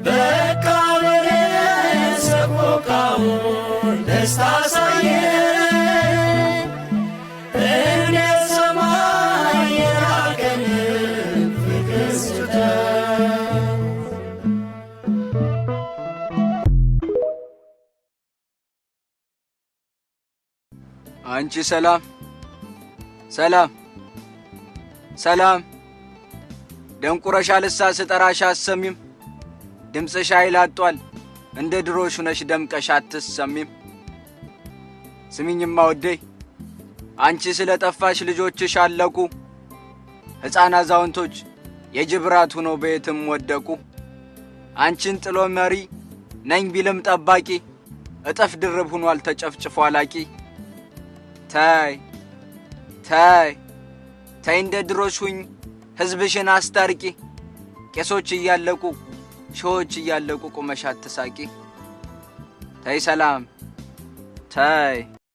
በቃ በሬ ሰቆቃውን ደስታ ሳየ እንዴት ሰማይ የራቀን ፍቅር ስተ አንቺ ሰላም ሰላም ሰላም ደንቁረሻል ስጠራሽ አሰሚም ድምፅሽ አይላጧል እንደ ድሮሽ ነሽ ደምቀሽ አትሰሚም። ስሚኝማ ወዴ አንቺ ስለጠፋሽ ልጆችሽ አለቁ ሕፃን አዛውንቶች የጅብራት ሆነው ቤትም ወደቁ። አንቺን ጥሎ መሪ ነኝ ቢልም ጠባቂ እጥፍ ድርብ ሆኗል ተጨፍጭፎ አላቂ። ታይ ታይ ታይ እንደ ድሮሽ ሁኝ ሕዝብሽን አስታርቂ። ቄሶች እያለቁ ሺዎች እያለቁ ቁመሽ አትሳቂ። ታይ ሰላም ታይ